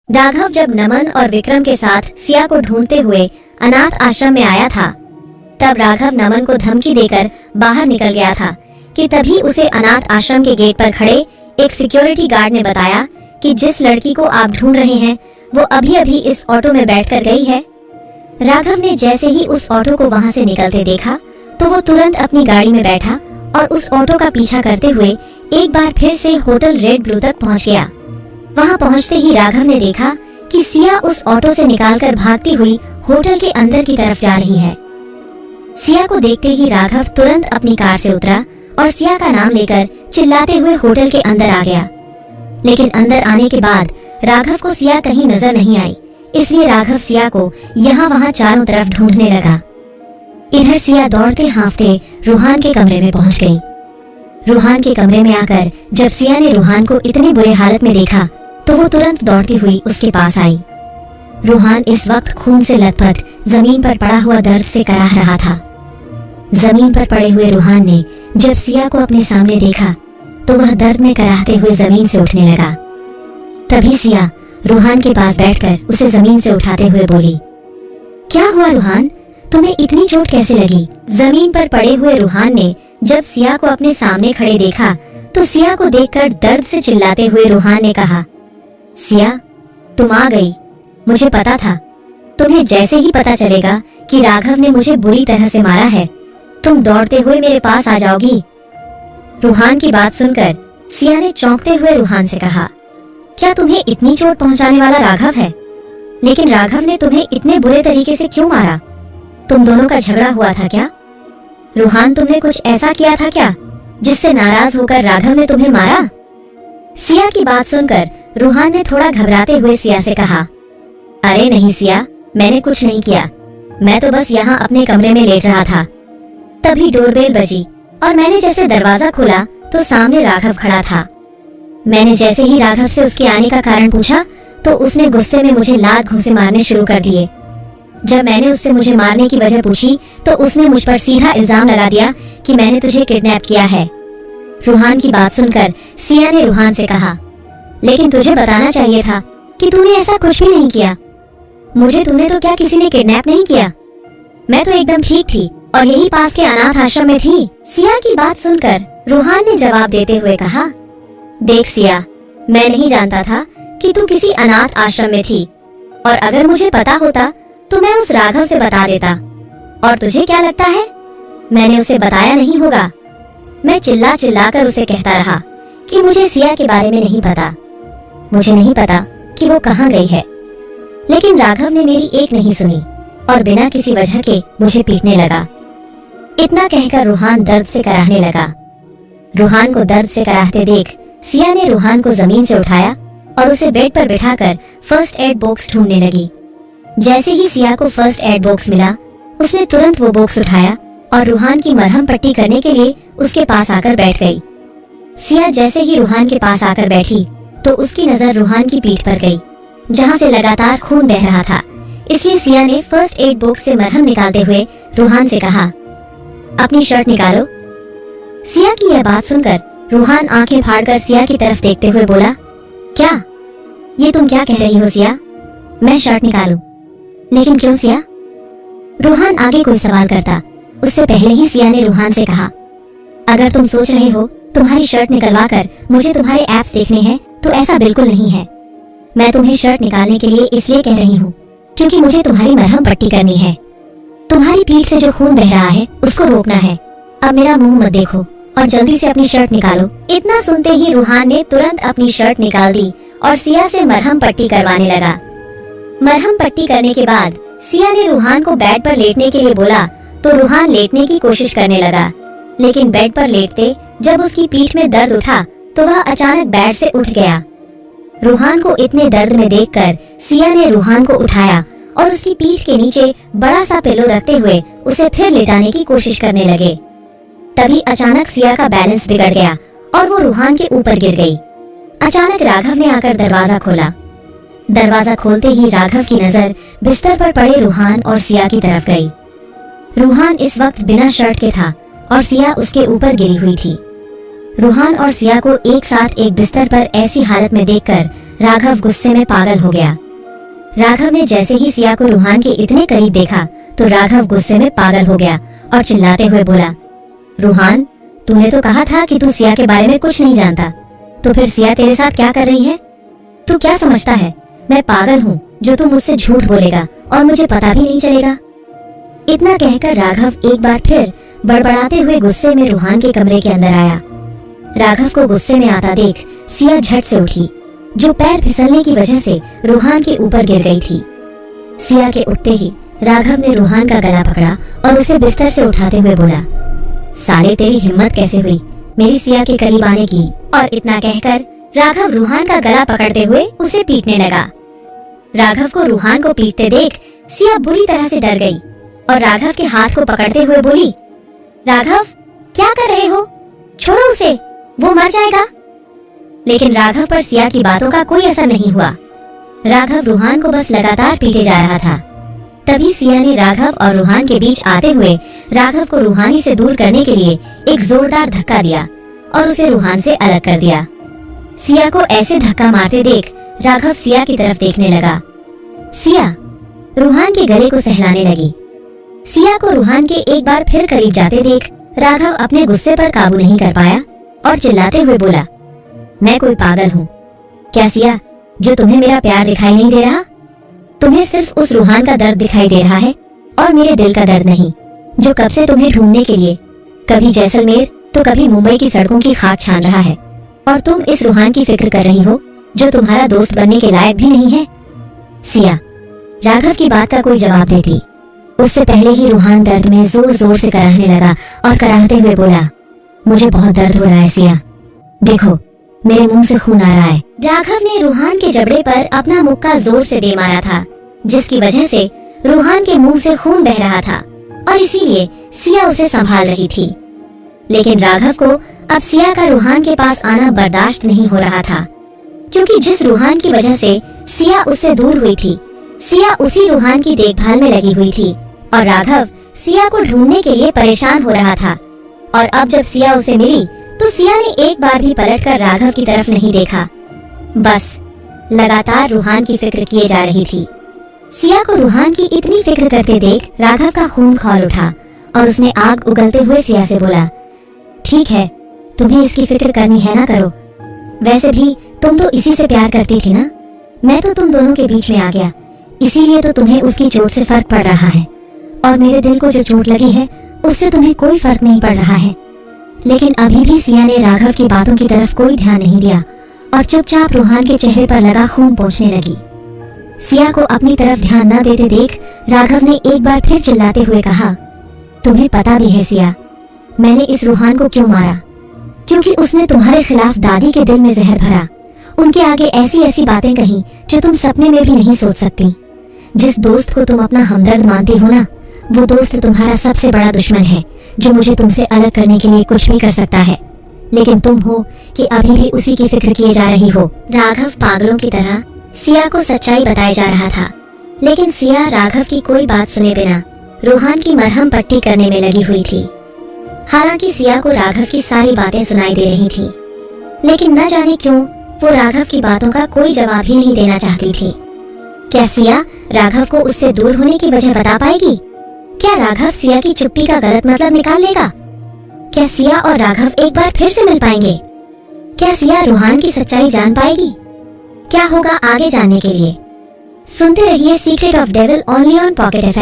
राघव जब नमन और विक्रम के साथ सिया को ढूंढते हुए अनाथ आश्रम में आया था, तब राघव नमन को धमकी देकर बाहर निकल गया था कि तभी उसे अनाथ आश्रम के गेट पर खड़े एक सिक्योरिटी गार्ड ने बताया कि जिस लड़की को आप ढूंढ रहे हैं वो अभी अभी इस ऑटो में बैठकर गई है। राघव ने जैसे ही उस ऑटो को वहां से निकलते देखा तो वो तुरंत अपनी गाड़ी में बैठा और उस ऑटो का पीछा करते हुए एक बार फिर से होटल रेड ब्लू तक पहुंच गया। वहां पहुंचते ही राघव ने देखा कि सिया उस ऑटो से निकालकर भागती हुई होटल के अंदर की तरफ जा रही है। सिया को देखते ही राघव तुरंत अपनी कार से उतरा और सिया का नाम लेकर चिल्लाते हुए होटल के अंदर आ गया। लेकिन अंदर आने के बाद राघव को सिया कहीं नजर नहीं आई, इसलिए राघव सिया को यहाँ वहाँ चारों तरफ ढूंढने लगा। इधर सिया दौड़ते हाँफते रूहान के कमरे में पहुंच गई। रूहान के कमरे में आकर जब सिया ने रूहान को इतने बुरे हालत में देखा तो वो तुरंत दौड़ती हुई उसके पास आई। रूहान इस वक्त खून से लथपथ जमीन पर पड़ा हुआ दर्द से कराह रहा था। जमीन पर पड़े हुए रूहान ने जब सिया को अपने सामने देखा तो वह दर्द में कराहते हुए जमीन से उठने लगा। तभी सिया रूहान के पास बैठकर उसे जमीन से उठाते हुए बोली, क्या हुआ रूहान, तुम्हें इतनी चोट कैसे लगी? जमीन पर पड़े हुए रूहान ने जब सिया को अपने सामने खड़े देखा तो सिया को देखकर दर्द से चिल्लाते हुए रूहान ने कहा, सिया तुम आ गई, मुझे पता था। तुम्हें जैसे ही पता चलेगा कि राघव ने मुझे बुरी तरह से मारा है तुम दौड़ते हुए मेरे पास आ जाओगी। रूहान की बात सुनकर सिया ने चौंकते हुए रूहान से कहा, क्या तुम्हें इतनी चोट पहुंचाने वाला राघव है? लेकिन राघव ने तुम्हें इतने बुरे तरीके से क्यों मारा? तुम दोनों का झगड़ा हुआ था क्या? रूहान तुमने कुछ ऐसा किया था क्या जिससे नाराज होकर राघव ने तुम्हें मारा? सिया की बात सुनकर रूहान ने थोड़ा घबराते हुए सिया से कहा, अरे नहीं सिया, मैंने कुछ नहीं किया, मैं तो बस यहाँ अपने कमरे में लेट रहा था। तभी डोरबेल बजी और मैंने जैसे दरवाजा खोला तो सामने राघव खड़ा था। मैंने जैसे ही राघव से उसके आने का कारण पूछा तो उसने गुस्से में मुझे लात घूंसे मारने शुरू कर दिए। जब मैंने उससे मुझे मारने की वजह पूछी तो उसने मुझ पर सीधा इल्जाम लगा दिया कि मैंने तुझे किडनैप किया है। रूहान की बात सुनकर सिया ने रूहान से कहा, लेकिन तुझे बताना चाहिए था कि तूने ऐसा कुछ भी नहीं किया। मुझे तूने तो क्या किसी ने किडनैप नहीं किया? मैं तो एकदम ठीक थी और यही पास के अनाथ आश्रम में थी। सिया की बात सुनकर रूहान ने जवाब देते हुए कहा, देख सिया, मैं नहीं जानता था कि तू किसी अनाथ आश्रम में थी, और अगर मुझे पता होता तो मैं उस राघव से बता देता। और तुझे क्या लगता है मैंने उसे बताया नहीं होगा? मैं चिल्ला चिल्ला कर उसे कहता रहा कि मुझे सिया के बारे में नहीं पता, मुझे नहीं पता कि वो कहाँ गई है। लेकिन राघव ने मेरी एक नहीं सुनी और बिना किसी वजह के मुझे पीटने लगा। इतना कहकर रूहान दर्द से कराहने लगा। रूहान को दर्द से कराहते देख सिया ने रूहान को जमीन से उठाया और उसे बेड पर बिठाकर फर्स्ट एड बॉक्स ढूंढने लगी। जैसे ही सिया को फर्स्ट एड बॉक्स मिला उसने तुरंत वो बॉक्स उठाया और रूहान की मरहम पट्टी करने के लिए उसके पास आकर बैठ गई। सिया जैसे ही रूहान के पास आकर बैठी तो उसकी नजर रूहान की पीठ पर गई जहां से लगातार खून बह रहा था। इसलिए सिया ने फर्स्ट एड बॉक्स से मरहम निकालते हुए रूहान से कहा, अपनी शर्ट निकालो। सिया की यह बात सुनकर रूहान आंखें फाड़कर सिया की तरफ देखते हुए बोला, क्या ये तुम क्या कह रही हो सिया? मैं शर्ट निकालूं? लेकिन क्यों सिया? रूहान आगे कोई सवाल करता उससे पहले ही सिया ने रूहान से कहा, अगर तुम सोच रहे हो तुम्हारी शर्ट निकलवा कर मुझे तुम्हारे एप्स देखने हैं तो ऐसा बिल्कुल नहीं है। मैं तुम्हें शर्ट निकालने के लिए इसलिए कह रही हूँ क्योंकि मुझे तुम्हारी मरहम पट्टी करनी है। तुम्हारी पीठ से जो खून बह रहा है उसको रोकना है। अब मेरा मुंह मत देखो और जल्दी से अपनी शर्ट निकालो। इतना सुनते ही रूहान ने तुरंत अपनी शर्ट निकाल दी और सिया से मरहम पट्टी करवाने लगा। मरहम पट्टी करने के बाद सिया ने रूहान को बेड पर लेटने के लिए बोला तो रूहान लेटने की कोशिश करने लगा, लेकिन बेड पर लेटते जब उसकी पीठ में दर्द उठा तो वह अचानक बेड से उठ गया। रूहान को इतने दर्द में देखकर सिया ने रूहान को उठाया और उसकी पीठ के नीचे बड़ा सा पिलो रखते हुए उसे फिर लेटाने की कोशिश करने लगे। तभी अचानक सिया का बैलेंस बिगड़ गया और वो रूहान के ऊपर गिर गई। अचानक राघव ने आकर दरवाजा खोला। दरवाजा खोलते ही राघव की नजर बिस्तर पर पड़े रूहान और सिया की तरफ गई। रूहान इस वक्त बिना शर्ट के था और सिया उसके ऊपर गिरी हुई थी। रूहान और सिया को एक साथ एक बिस्तर पर ऐसी हालत में देखकर राघव गुस्से में पागल हो गया। राघव ने जैसे ही सिया को रूहान के इतने करीब देखा तो राघव गुस्से में पागल हो गया और चिल्लाते हुए बोला, रूहान, तूने तो कहा था कि तू सिया के बारे में कुछ नहीं जानता, तो फिर सिया तेरे साथ क्या कर रही है? तू क्या समझता है मैं पागल हूँ जो तू मुझसे झूठ बोलेगा और मुझे पता भी नहीं चलेगा? इतना कहकर राघव एक बार फिर बड़बड़ाते हुए गुस्से में रूहान के कमरे के अंदर आया। राघव को गुस्से में आता देख सिया झट से उठी, जो पैर फिसलने की वजह से रूहान के ऊपर गिर गई थी। सिया के उठते ही राघव ने रूहान का गला पकड़ा और उसे बिस्तर से उठाते हुए बोला, साले तेरी हिम्मत कैसे हुई मेरी सिया के करीब आने की? और इतना कहकर राघव रूहान का गला पकड़ते हुए उसे पीटने लगा। राघव को रूहान को पीटते देख सिया बुरी तरह से डर गई और राघव के हाथ को पकड़ते हुए बोली, राघव क्या कर रहे हो? छोड़ो उसे, वो मर जाएगा। लेकिन राघव पर सिया की बातों का कोई असर नहीं हुआ। राघव रूहान को बस लगातार पीटे जा रहा था। तभी सिया ने राघव और रूहान के बीच आते हुए राघव को रूहानी से दूर करने के लिए एक जोरदार धक्का दिया और उसे रूहान से अलग कर दिया। सिया को ऐसे धक्का मारते देख राघव सिया की तरफ देखने लगा। सिया रूहान के गले को सहलाने लगी। सिया को रूहान के एक बार फिर करीब जाते देख राघव अपने गुस्से पर काबू नहीं कर पाया और चिल्लाते हुए बोला, मैं कोई पागल हूँ क्या सिया, जो तुम्हें मेरा प्यार दिखाई नहीं दे रहा? तुम्हें सिर्फ उस रूहान का दर्द दिखाई दे रहा है और मेरे दिल का दर्द नहीं, जो कब से तुम्हें ढूंढने के लिए कभी जैसलमेर तो कभी मुंबई की सड़कों की खाक छान रहा है। और तुम इस रूहान की फिक्र कर रही हो जो तुम्हारा दोस्त बनने के लायक भी नहीं है। सिया राघव की बात का कोई जवाब देती उससे पहले ही रूहान दर्द में जोर जोर से कराहने लगा और कराहते हुए बोला, मुझे बहुत दर्द हो रहा है सिया, देखो मेरे मुंह से खून आ रहा है। राघव ने रूहान के जबड़े पर अपना मुक्का जोर से दे मारा था, जिसकी वजह से रूहान के मुंह से खून बह रहा था और इसीलिए सिया उसे संभाल रही थी। लेकिन राघव को अब सिया का रूहान के पास आना बर्दाश्त नहीं हो रहा था, क्योंकि जिस रूहान की वजह से सिया उससे दूर हुई थी, सिया उसी रूहान की देखभाल में लगी हुई थी और राघव सिया को ढूंढने के लिए परेशान हो रहा था। और अब जब सिया उसे मिली तो सिया ने एक बार भी पलटकर राघव की तरफ नहीं देखा, बस लगातार रूहान की फिक्र किए जा रही थी। सिया को रूहान की इतनी फिक्र करते देख राघव का खून खौल उठा और उसने आग उगलते हुए सिया से बोला, ठीक है तुम्हें इसकी फिक्र करनी है ना करो, वैसे भी तुम तो इसी से प्यार करती थी ना, मैं तो तुम दोनों के बीच में आ गया, इसीलिए तो तुम्हें उसकी चोट से फर्क पड़ रहा है और मेरे दिल को जो चोट लगी है उससे तुम्हें कोई फर्क नहीं पड़ रहा है। लेकिन अभी भी सिया ने राघव की बातों की तरफ कोई ध्यान नहीं दिया और चुपचाप रूहान के चेहरे पर लगा खून पोंछने लगी। सिया को अपनी तरफ ध्यान न देते देख राघव ने एक बार फिर चिल्लाते हुए कहा, तुम्हें पता भी है सिया मैंने इस रूहान को क्यों मारा? क्योंकि उसने तुम्हारे खिलाफ दादी के दिल में जहर भरा, उनके आगे ऐसी ऐसी बातें कही जो तुम सपने में भी नहीं सोच सकती। जिस दोस्त को तुम अपना हमदर्द मानती हो ना, वो दोस्त तुम्हारा सबसे बड़ा दुश्मन है, जो मुझे तुमसे अलग करने के लिए कुछ भी कर सकता है। लेकिन तुम हो कि अभी भी उसी की फिक्र किए जा रही हो। राघव पागलों की तरह सिया को सच्चाई बताए जा रहा था, लेकिन सिया राघव की कोई बात सुने बिना रूहान की मरहम पट्टी करने में लगी हुई थी। हालांकि सिया को राघव की सारी बातें सुनाई दे रही थी, लेकिन न जाने क्यों वो राघव की बातों का कोई जवाब ही नहीं देना चाहती थी। क्या सिया राघव को उससे दूर होने की वजह बता पाएगी? क्या राघव सिया की चुप्पी का गलत मतलब निकाल लेगा? क्या सिया और राघव एक बार फिर से मिल पाएंगे? क्या सिया रूहान की सच्चाई जान पाएगी? क्या होगा आगे जानने के लिए सुनते रहिए secret of devil only on pocket FM।